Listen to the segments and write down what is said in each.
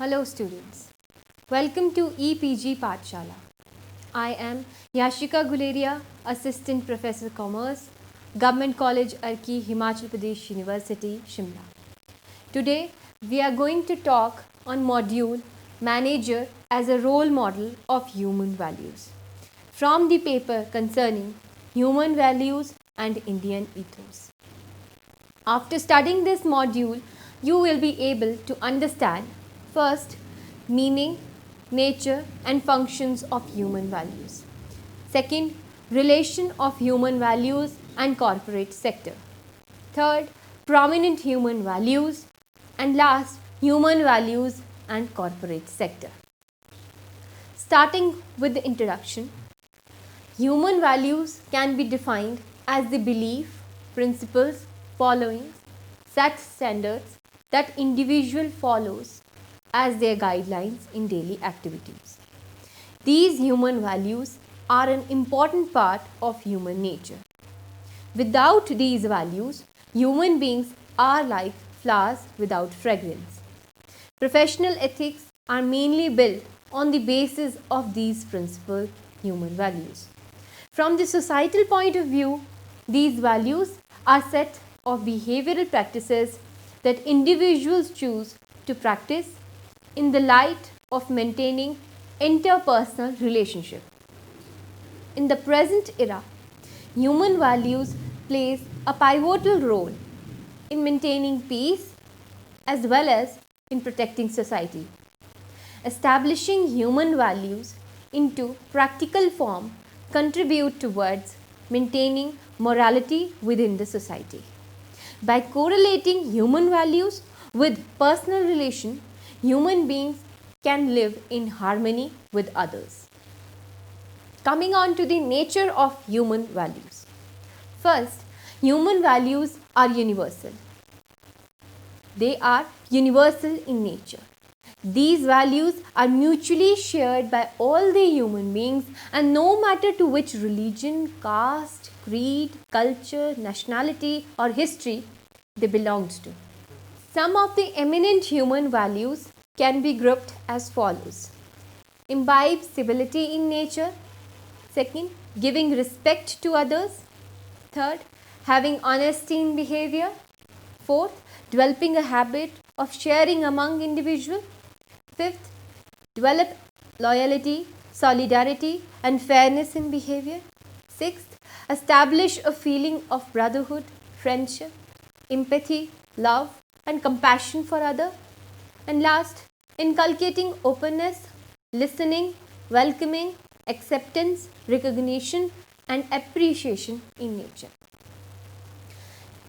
Hello students, welcome to EPG Pathshala. I am Yashika Guleria, Assistant Professor Commerce, Government College Arki, Himachal Pradesh University, Shimla. Today we are going to talk on module Manager as a role model of human values from the paper concerning human values and Indian ethos. After studying this module, you will be able to understand first meaning, nature and functions of human values. Second, relation of human values and corporate sector. Third, prominent human values. And last, human values and corporate sector. Starting with the introduction, human values can be defined as the belief, principles, followings, set standards that individual follows as their guidelines in daily activities. These human values are an important part of human nature. Without these values, human beings are like flowers without fragrance. Professional ethics are mainly built on the basis of these principal human values. From the societal point of view, these values are set of behavioral practices that individuals choose to practice in the light of maintaining interpersonal relationship. In the present era, human values plays a pivotal role in maintaining peace as well as in protecting society. Establishing human values into practical form contribute towards maintaining morality within the society. By correlating human values with personal relation, human beings can live in harmony with others. Coming on to the nature of human values. First, human values are universal. They are universal in nature. These values are mutually shared by all the human beings and no matter to which religion, caste, creed, culture, nationality or history they belongs to. Some of the eminent human values can be grouped as follows. Imbibe civility in nature. Second, giving respect to others. Third, having honesty in behavior. Fourth, developing a habit of sharing among individuals. Fifth, develop loyalty, solidarity and fairness in behavior. Sixth, establish a feeling of brotherhood, friendship, empathy, love and compassion for others. And last, inculcating openness, listening, welcoming, acceptance, recognition and appreciation in nature.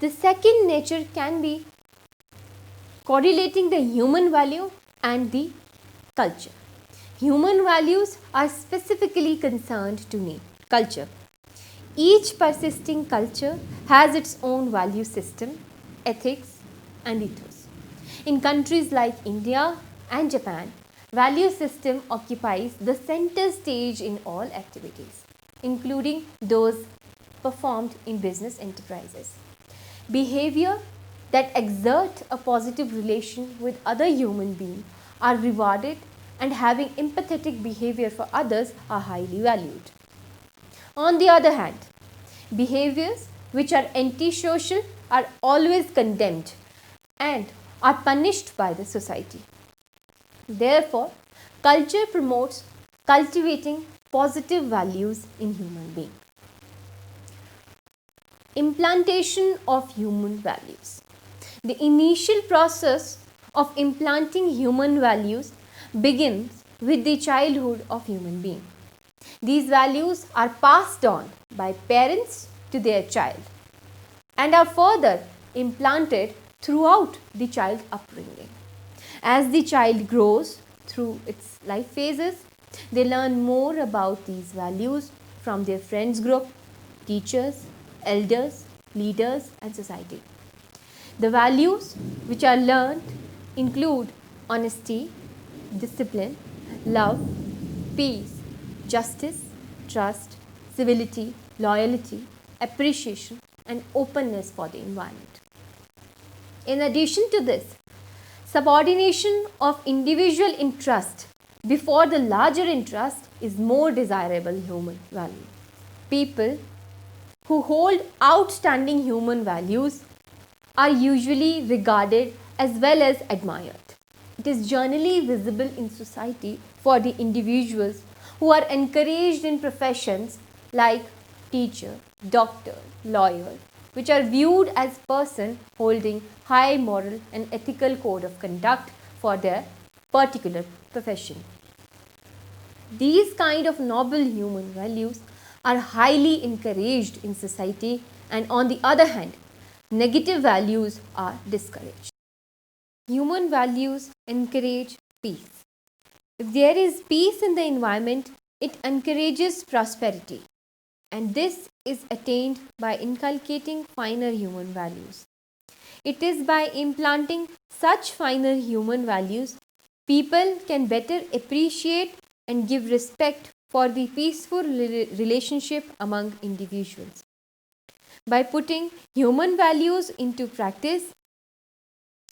The second nature can be correlating the human value and the culture. Human values are specifically concerned to culture. Each persisting culture has its own value system, ethics and ethos. In countries like India and Japan, value system occupies the center stage in all activities, including those performed in business enterprises. Behavior that exert a positive relation with other human beings are rewarded and having empathetic behavior for others are highly valued. On the other hand, behaviors which are antisocial are always condemned and are punished by the society. Therefore, culture promotes cultivating positive values in human beings. Implantation of human values. The initial process of implanting human values begins with the childhood of human being. These values are passed on by parents to their child and are further implanted throughout the child upbringing. As the child grows through its life phases, they learn more about these values from their friends group, teachers, elders, leaders and society. The values which are learned include honesty, discipline, love, peace, justice, trust, civility, loyalty, appreciation and openness for the environment. In addition to this, Subordination of individual interest before the larger interest is more desirable human value. People who hold outstanding human values are usually regarded as well as admired. It is generally visible in society for the individuals who are encouraged in professions like teacher, doctor, lawyer, which are viewed as person holding high moral and ethical code of conduct for their particular profession. These kind of noble human values are highly encouraged in society, and on the other hand, negative values are discouraged. Human values encourage peace. If there is peace in the environment, it encourages prosperity, and this is attained by inculcating finer human values. It is by implanting such finer human values, people can better appreciate and give respect for the peaceful relationship among individuals. By putting human values into practice,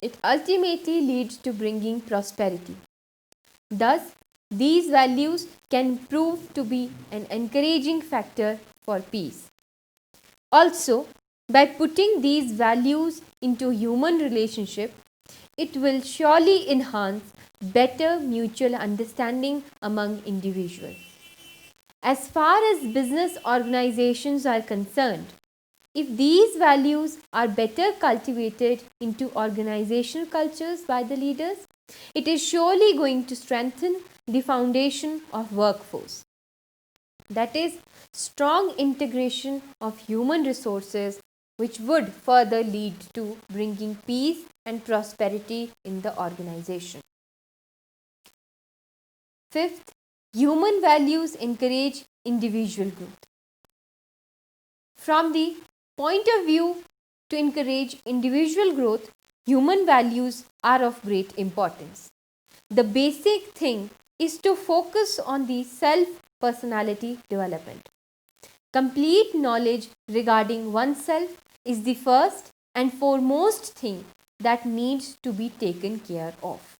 it ultimately leads to bringing prosperity. Thus, these values can prove to be an encouraging factor for peace. Also, by putting these values into human relationship, it will surely enhance better mutual understanding among individuals. As far as business organizations are concerned, if these values are better cultivated into organizational cultures by the leaders, it is surely going to strengthen the foundation of workforce. That is, strong integration of human resources, which would further lead to bringing peace and prosperity in the organization. Fifth, human values encourage individual growth. From the point of view to encourage individual growth, human values are of great importance. The basic thing is to focus on the self-personality development. Complete knowledge regarding oneself is the first and foremost thing that needs to be taken care of.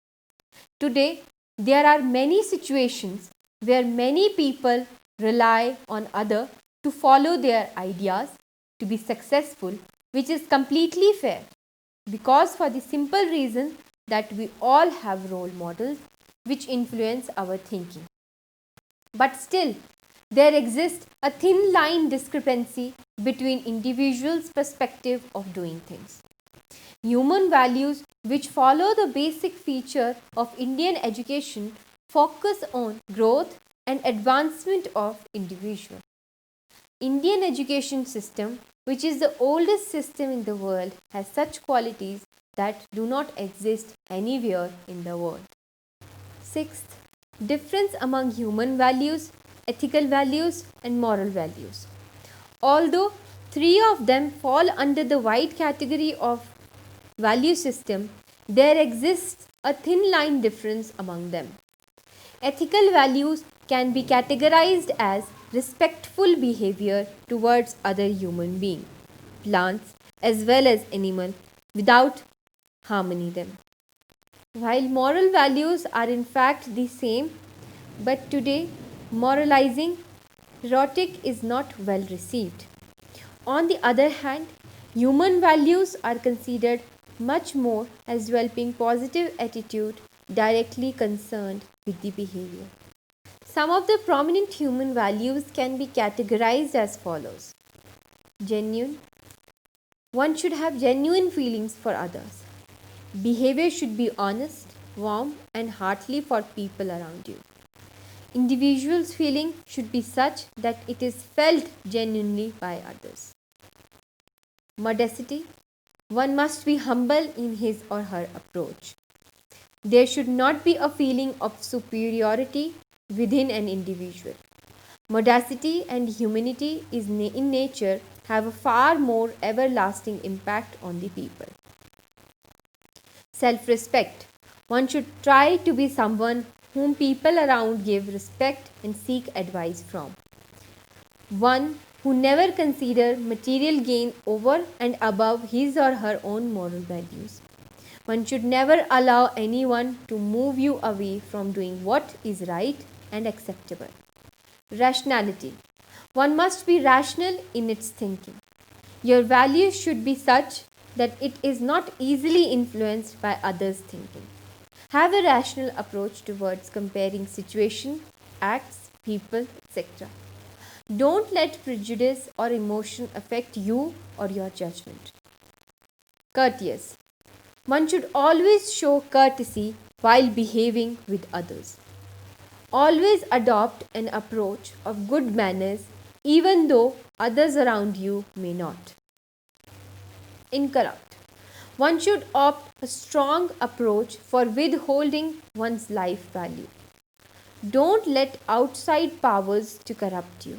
Today, there are many situations where many people rely on others to follow their ideas to be successful, which is completely fair, because for the simple reason that we all have role models which influence our thinking. But still, there exists a thin line discrepancy between individuals' perspective of doing things. Human values, which follow the basic feature of Indian education, focus on growth and advancement of individual. Indian education system, which is the oldest system in the world, has such qualities that do not exist anywhere in the world. Sixth, difference among human values, ethical values and moral values. Although three of them fall under the wide category of value system, there exists a thin line difference among them. Ethical values can be categorized as respectful behavior towards other human beings, plants as well as animals without harming them. While moral values are in fact the same, but today moralizing rhetoric is not well received. On the other hand, human values are considered much more as developing positive attitude directly concerned with the behavior. Some of the prominent human values can be categorized as follows. Genuine. One should have genuine feelings for others. Behavior should be honest, warm and heartily for people around you. Individual's feeling should be such that it is felt genuinely by others. Modesty. One must be humble in his or her approach. There should not be a feeling of superiority within an individual. Modesty and humanity is in nature have a far more everlasting impact on the people. Self-respect. One should try to be someone whom people around give respect and seek advice from. One who never consider material gain over and above his or her own moral values. One should never allow anyone to move you away from doing what is right and acceptable. Rationality. One must be rational in its thinking. Your values should be such that it is not easily influenced by others' thinking. Have a rational approach towards comparing situation, acts, people, etc. Don't let prejudice or emotion affect you or your judgment. Courteous. One should always show courtesy while behaving with others. Always adopt an approach of good manners even though others around you may not. Incorrupt. One should opt a strong approach for withholding one's life value. Don't let outside powers to corrupt you.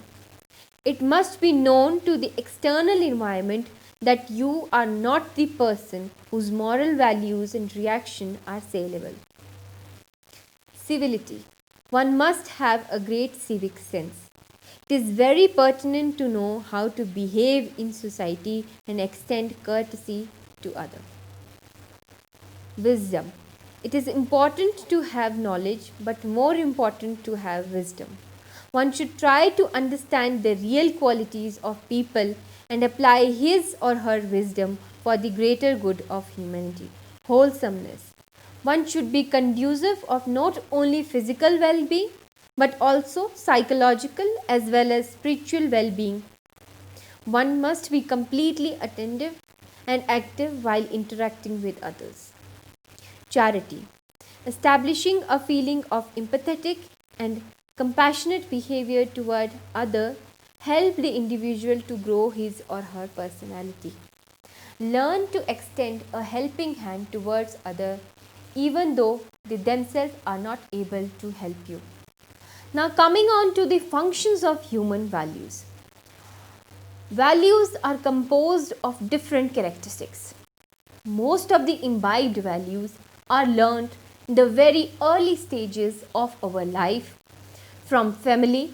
It must be known to the external environment that you are not the person whose moral values and reaction are saleable. Civility. One must have a great civic sense. It is very pertinent to know how to behave in society and extend courtesy to others. Wisdom. It is important to have knowledge, but more important to have wisdom. One should try to understand the real qualities of people and apply his or her wisdom for the greater good of humanity. Wholesomeness. One should be conducive of not only physical well-being but also psychological as well as spiritual well-being. One must be completely attentive and active while interacting with others. Charity. Establishing a feeling of empathetic and compassionate behavior toward others help the individual to grow his or her personality. Learn to extend a helping hand towards others even though they themselves are not able to help you. Now coming on to the functions of human values. Values are composed of different characteristics. Most of the imbibed values are learned in the very early stages of our life from family,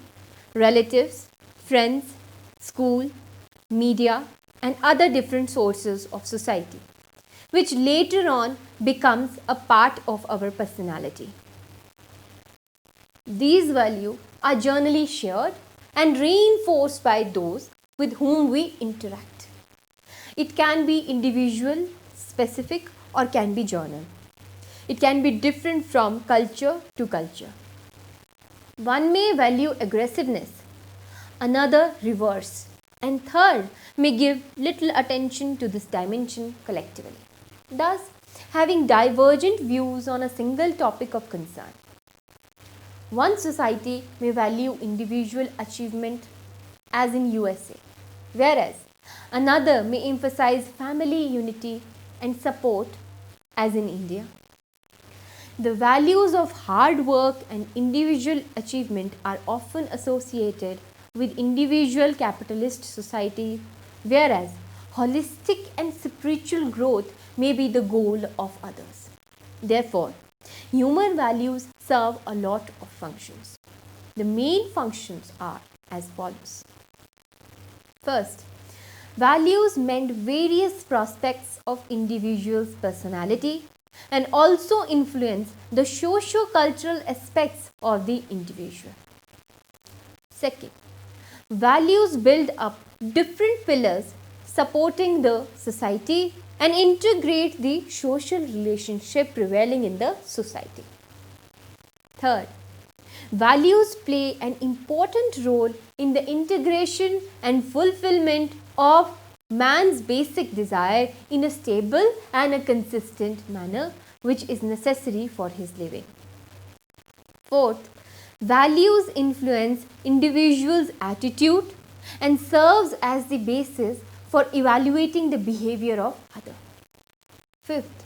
relatives, friends, school, media and other different sources of society, which later on becomes a part of our personality. These values are generally shared and reinforced by those with whom we interact. It can be individual, specific or can be general. It can be different from culture to culture. One may value aggressiveness, another reverse, and third may give little attention to this dimension collectively, thus having divergent views on a single topic of concern. One society may value individual achievement as in USA, whereas another may emphasize family unity and support as in India. The values of hard work and individual achievement are often associated with individual capitalist society, whereas holistic and spiritual growth may be the goal of others. Therefore, human values serve a lot of functions. The main functions are as follows. First, values mend various prospects of individuals' personality and also influence the socio-cultural aspects of the individual. Second, values build up different pillars supporting the society and integrate the social relationship prevailing in the society. Third, values play an important role in the integration and fulfillment of man's basic desire in a stable and a consistent manner which is necessary for his living. Fourth, values influence individuals' attitude and serves as the basis for evaluating the behavior of others. Fifth,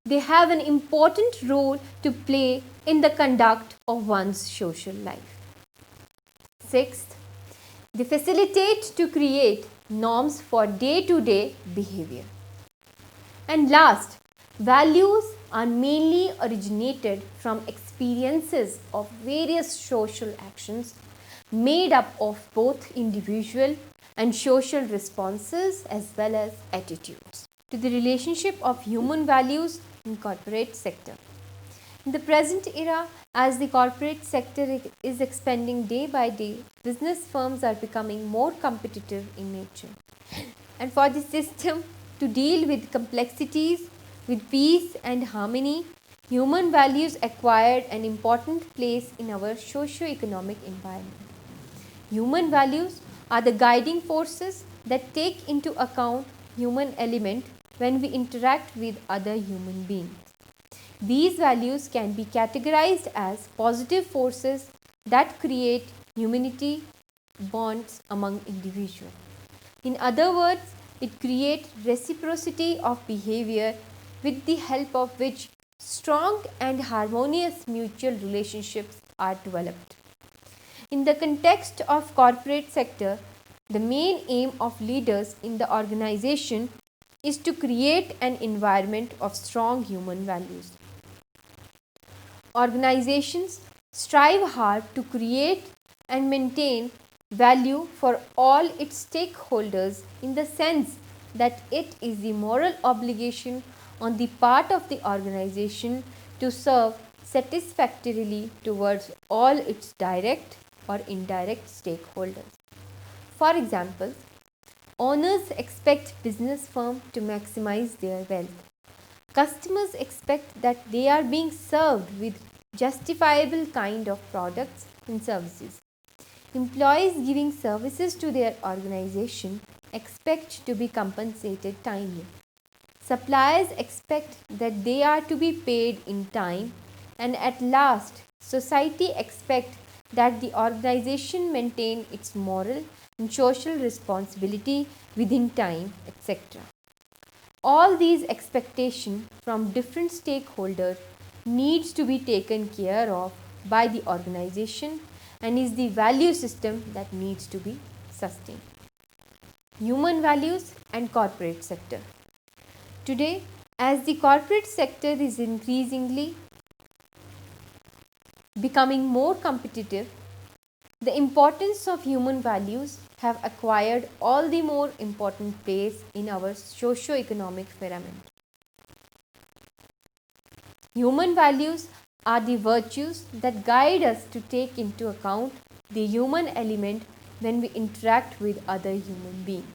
they have an important role to play in the conduct of one's social life. Sixth, they facilitate to create norms for day-to-day behavior. And last, values are mainly originated from experiences of various social actions made up of both individual and social responses as well as attitudes. To the relationship of human values in corporate sector. In the present era, as the corporate sector is expanding day by day, business firms are becoming more competitive in nature. And for the system to deal with complexities with peace and harmony, human values acquired an important place in our socio-economic environment. Human values are the guiding forces that take into account human element when we interact with other human beings. These values can be categorized as positive forces that create humanity bonds among individuals. In other words, it creates reciprocity of behavior with the help of which strong and harmonious mutual relationships are developed. In the context of corporate sector, the main aim of leaders in the organization is to create an environment of strong human values. Organizations strive hard to create and maintain value for all its stakeholders in the sense that it is the moral obligation on the part of the organization to serve satisfactorily towards all its direct or indirect stakeholders. For example, owners expect business firms to maximize their wealth. Customers expect that they are being served with justifiable kind of products and services. Employees giving services to their organization expect to be compensated timely. Suppliers expect that they are to be paid in time, and at last, society expects that the organization maintain its moral and social responsibility within time, etc. All these expectations from different stakeholders needs to be taken care of by the organization and is the value system that needs to be sustained. Human values and corporate sector. Today, as the corporate sector is increasingly becoming more competitive, the importance of human values have acquired all the more important place in our socio-economic firmament. Human values are the virtues that guide us to take into account the human element when we interact with other human beings.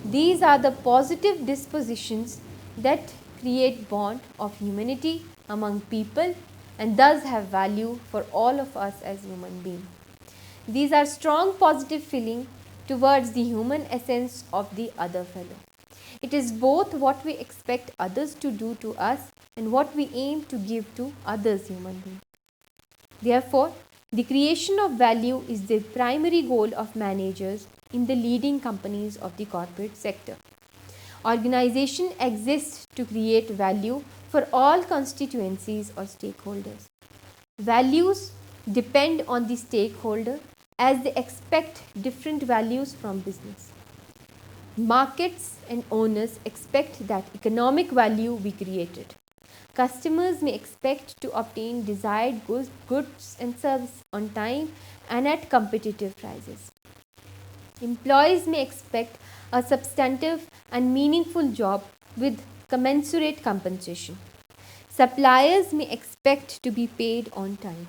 These are the positive dispositions that create bond of humanity among people and thus have value for all of us as human beings. These are strong positive feeling towards the human essence of the other fellow. It is both what we expect others to do to us and what we aim to give to others human beings. Therefore, the creation of value is the primary goal of managers in the leading companies of the corporate sector. Organization exists to create value for all constituencies or stakeholders. Values depend on the stakeholder as they expect different values from business. Markets and owners expect that economic value be created. Customers may expect to obtain desired goods and services on time and at competitive prices. Employees may expect a substantive and meaningful job with commensurate compensation. Suppliers may expect to be paid on time,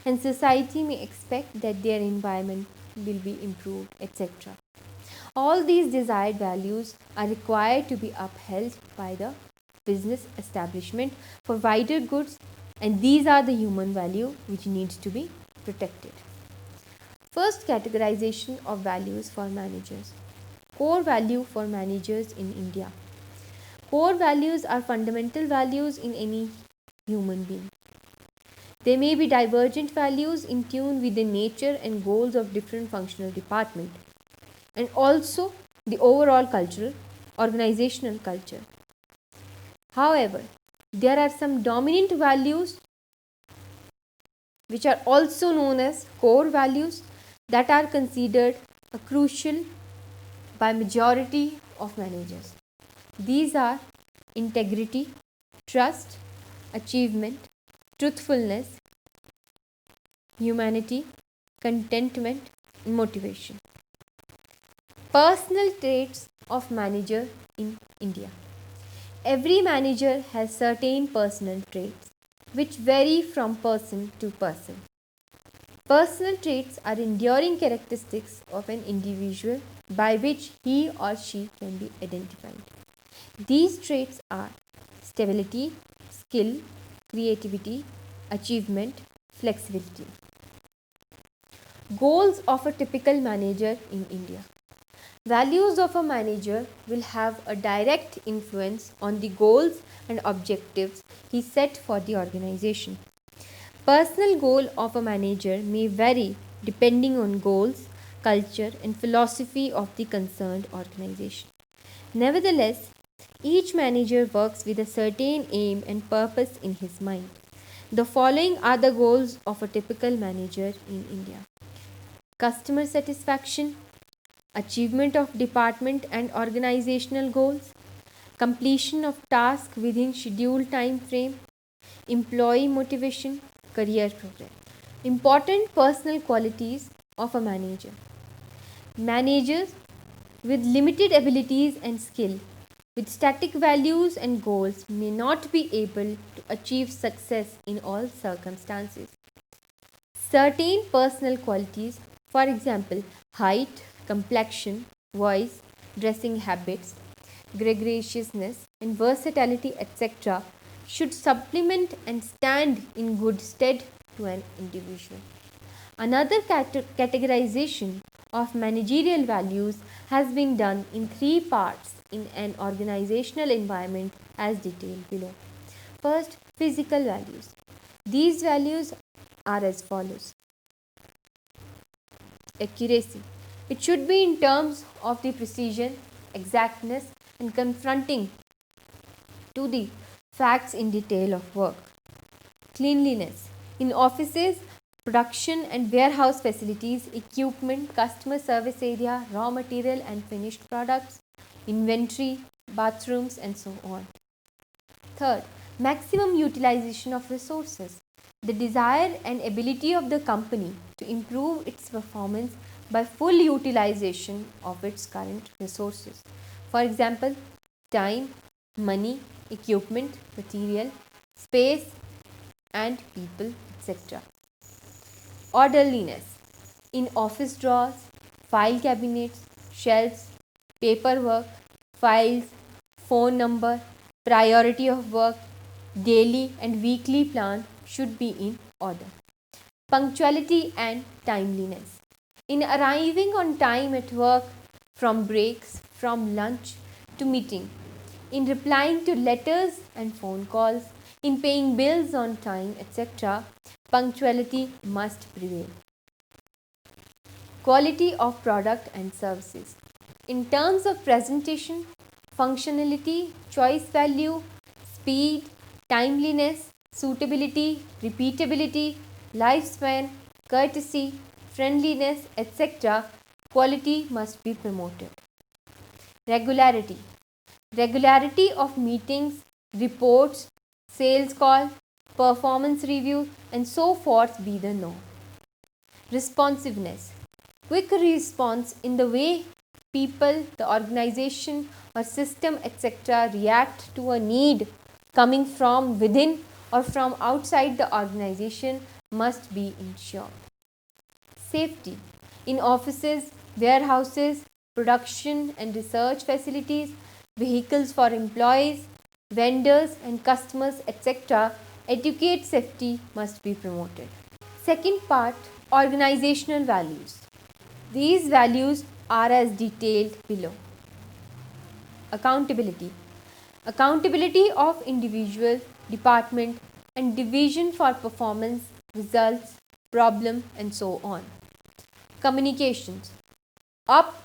and society may expect that their environment will be improved, etc. All these desired values are required to be upheld by the business establishment for wider goods, and these are the human value which needs to be protected. First, categorization of values for managers. Core value for managers in India. Core values are fundamental values in any human being. There may be divergent values in tune with the nature and goals of different functional departments and also the overall cultural, organizational culture. However, there are some dominant values which are also known as core values that are considered crucial by majority of managers. These are integrity, trust, achievement, truthfulness, humanity, contentment, and motivation. Personal traits of manager in India. Every manager has certain personal traits which vary from person to person. Personal traits are enduring characteristics of an individual by which he or she can be identified. These traits are stability, skill, creativity, achievement, flexibility. Goals of a typical manager in India. Values of a manager will have a direct influence on the goals and objectives he set for the organization. Personal goal of a manager may vary depending on goals, culture, and philosophy of the concerned organization. Nevertheless, each manager works with a certain aim and purpose in his mind. The following are the goals of a typical manager in India: customer satisfaction, achievement of department and organizational goals, completion of tasks within scheduled time frame, employee motivation, career progress. Important personal qualities of a manager. Managers with limited abilities and skill, with static values and goals, may not be able to achieve success in all circumstances. Certain personal qualities, for example, height, complexion, voice, dressing habits, gregariousness, and versatility, etc., should supplement and stand in good stead to an individual. Another categorization of managerial values has been done in three parts in an organizational environment as detailed below. First, physical values. These values are as follows: accuracy. It should be in terms of the precision, exactness, and confronting to the facts in detail of work. Cleanliness. In offices, production and warehouse facilities, equipment, customer service area, raw material and finished products, inventory, bathrooms, and so on. Third, maximum utilization of resources. The desire and ability of the company to improve its performance by full utilization of its current resources. For example, time, money, equipment, material, space, and people, etc. Orderliness. In office drawers, file cabinets, shelves, paperwork, files, phone number, priority of work, daily and weekly plan should be in order. Punctuality and timeliness. In arriving on time at work, from breaks, from lunch to meeting, in replying to letters and phone calls, in paying bills on time, etc., punctuality must prevail. Quality of product and services. In terms of presentation, functionality, choice value, speed, timeliness, suitability, repeatability, lifespan, courtesy, friendliness, etc., quality must be promoted. Regularity. Regularity of meetings, reports, sales call, performance review, and so forth be the norm. Responsiveness. Quick response in the way people, the organization or system, etc., react to a need coming from within or from outside the organization must be ensured. Safety. In offices, warehouses, production and research facilities, vehicles for employees, vendors and customers, etc., etiquette safety must be promoted. Second part, organizational values. These values are as detailed below. Accountability. Accountability of individual, department and division for performance, results, problem, and so on. Communications. Up,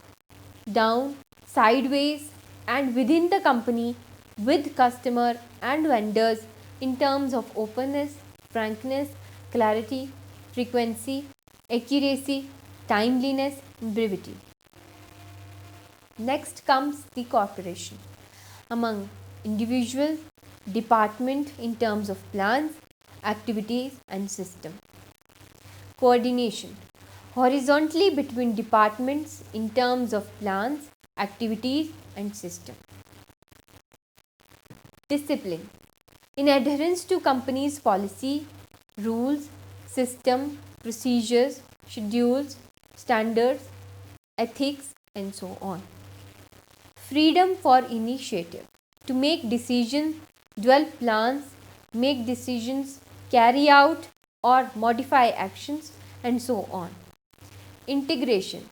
down, sideways and within the company, with customer and vendors, in terms of openness, frankness, clarity, frequency, accuracy, timeliness, and brevity. Next comes the cooperation among individual, department in terms of plans, activities and system. Coordination horizontally between departments in terms of plans, activities and system. Discipline. In adherence to company's policy, rules, system, procedures, schedules, standards, ethics, and so on. Freedom for initiative. To make decisions, develop plans, make decisions, carry out or modify actions, and so on. Integration.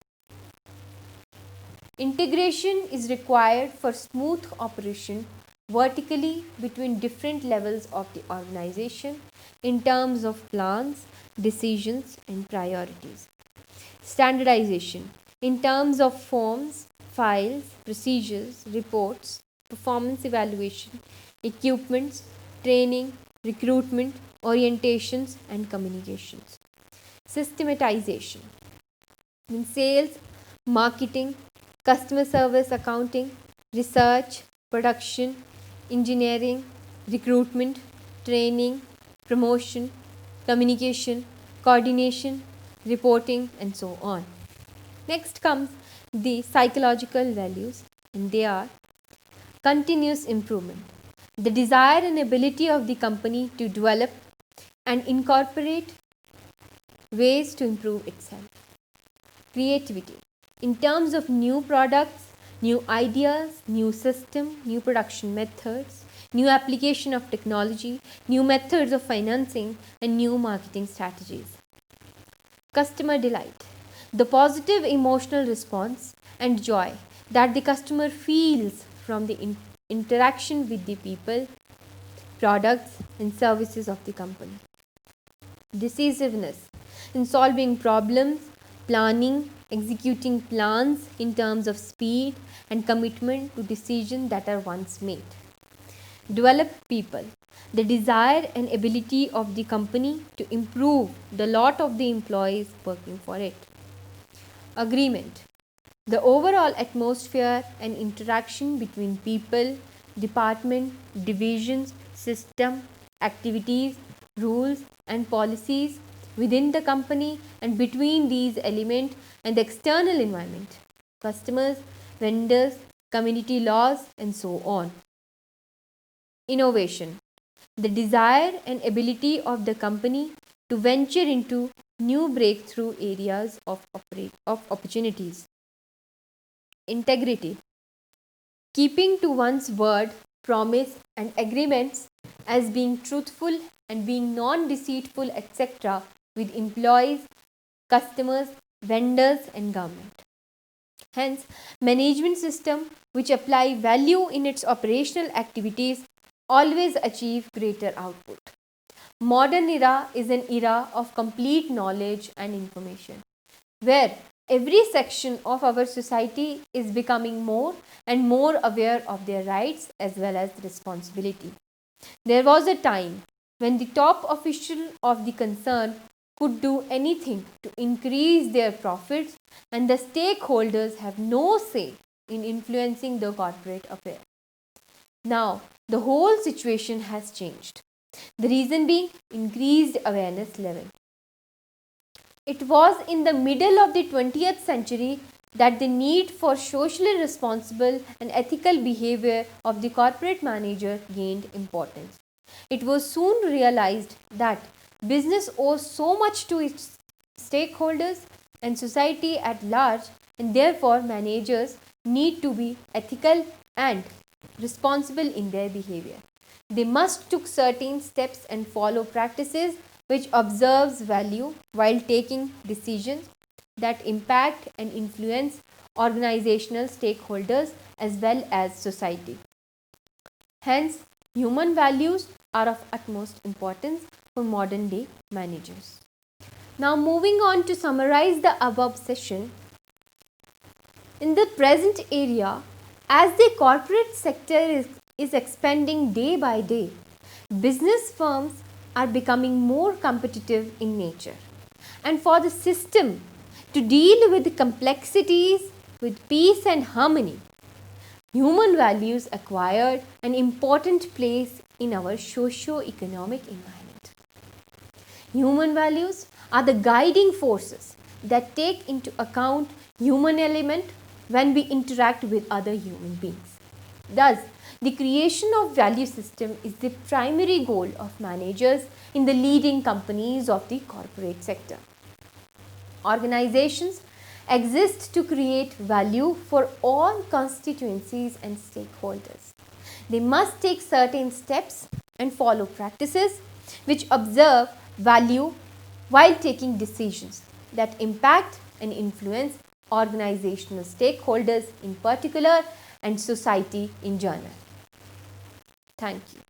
Integration is required for smooth operation vertically between different levels of the organization in terms of plans, decisions, and priorities. Standardization in terms of forms, files, procedures, reports, performance evaluation, equipments, training, recruitment, orientations, and communications. Systematization in sales, marketing, customer service, accounting, research, production, engineering, recruitment, training, promotion, communication, coordination, reporting, and so on. Next comes the psychological values, and they are continuous improvement, the desire and ability of the company to develop and incorporate ways to improve itself. Creativity in terms of new products, new ideas, new system, new production methods, new application of technology, new methods of financing, and new marketing strategies. Customer delight, the positive emotional response and joy that the customer feels from the interaction with the people, products, and services of the company. Decisiveness in solving problems, planning, executing plans in terms of speed and commitment to decisions that are once made. Develop people, the desire and ability of the company to improve the lot of the employees working for it. Agreement, the overall atmosphere and interaction between people, department, divisions, system, activities, rules, and policies within the company and between these elements and the external environment, customers, vendors, community laws, and so on. Innovation, the desire and ability of the company to venture into new breakthrough areas of opportunities. Integrity, keeping to one's word, promise, and agreements as being truthful and being non-deceitful, etc., with employees, customers, vendors, and government. Hence, management system which apply value in its operational activities always achieve greater output. Modern era is an era of complete knowledge and information, where every section of our society is becoming more and more aware of their rights as well as responsibility. There was a time when the top official of the concern could do anything to increase their profits, and the stakeholders have no say in influencing the corporate affair. Now, the whole situation has changed. The reason being increased awareness level. It was in the middle of the 20th century that the need for socially responsible and ethical behavior of the corporate manager gained importance. It was soon realized that business owes so much to its stakeholders and society at large, and therefore managers need to be ethical and responsible in their behavior. They must take certain steps and follow practices which observes value while taking decisions that impact and influence organizational stakeholders as well as society. Hence, human values are of utmost importance for modern day managers. Now, moving on to summarize the above session. In the present area, as the corporate sector is expanding day by day, business firms are becoming more competitive in nature. And for the system to deal with the complexities with peace and harmony, human values acquired an important place in our socio-economic environment. Human values are the guiding forces that take into account human element when we interact with other human beings. Thus, The creation of value system is the primary goal of managers in the leading companies of the corporate sector. Organizations exist to create value for all constituencies and stakeholders. They must take certain steps and follow practices which observe value while taking decisions that impact and influence organizational stakeholders in particular and society in general. Thank you.